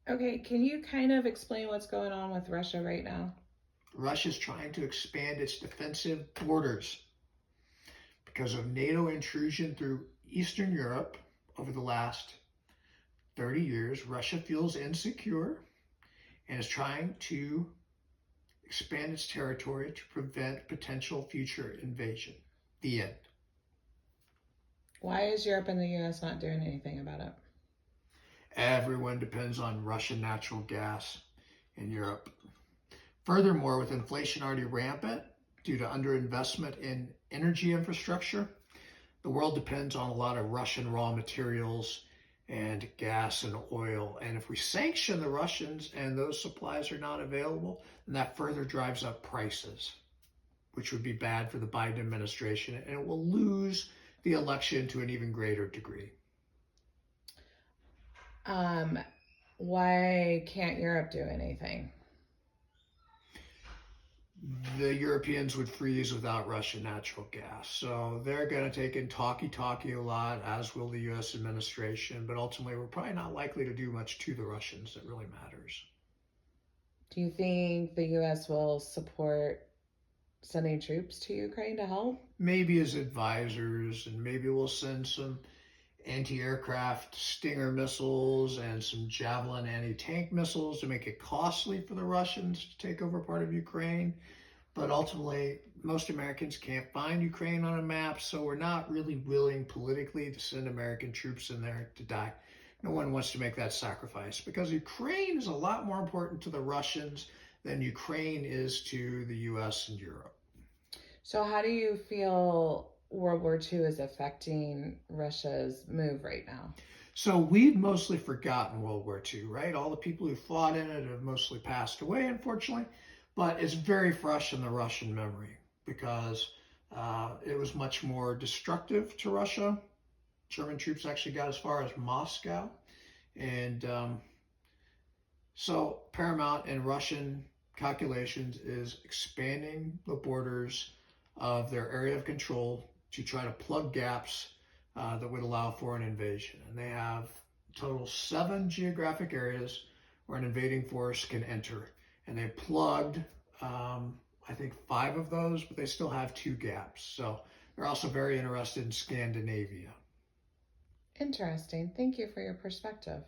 Okay, can you kind of explain what's going on with Russia right now? Russia's trying to expand its defensive borders because of NATO intrusion through Eastern Europe over the last 30 years. Russia feels insecure and is trying to expand its territory to prevent potential future invasion. The end. Why is Europe and the US not doing anything about it? Everyone depends on Russian natural gas in Europe. Furthermore, with inflation already rampant due to underinvestment in energy infrastructure, the world depends on a lot of Russian raw materials and gas and oil. And if we sanction the Russians and those supplies are not available, then that further drives up prices, which would be bad for the Biden administration, and it will lose the election to an even greater degree. Um, why can't Europe do anything? The Europeans would freeze without Russian natural gas. So they're going to take in talkie a lot, as will the US administration. But ultimately, we're probably not likely to do much to the Russians that really matters. Do you think the US will support sending troops to Ukraine to help? Maybe as advisors, and maybe we'll send some anti aircraft Stinger missiles and some Javelin anti tank missiles to make it costly for the Russians to take over part of Ukraine. But ultimately, most Americans can't find Ukraine on a map, so we're not really willing politically to send American troops in there to die. No one wants to make that sacrifice because Ukraine is a lot more important to the Russians than Ukraine is to the US and Europe. So, how do you feel World War II is affecting Russia's move right now? So we've mostly forgotten World War II, right? All the people who fought in it have mostly passed away, unfortunately, but it's very fresh in the Russian memory because it was much more destructive to Russia. German troops actually got as far as Moscow. And so paramount in Russian calculations is expanding the borders of their area of control to try to plug gaps that would allow for an invasion. And they have a total 7 geographic areas where an invading force can enter. And they plugged, I think, 5 of those, but they still have 2 gaps. So they're also very interested in Scandinavia. Interesting. Thank you for your perspective.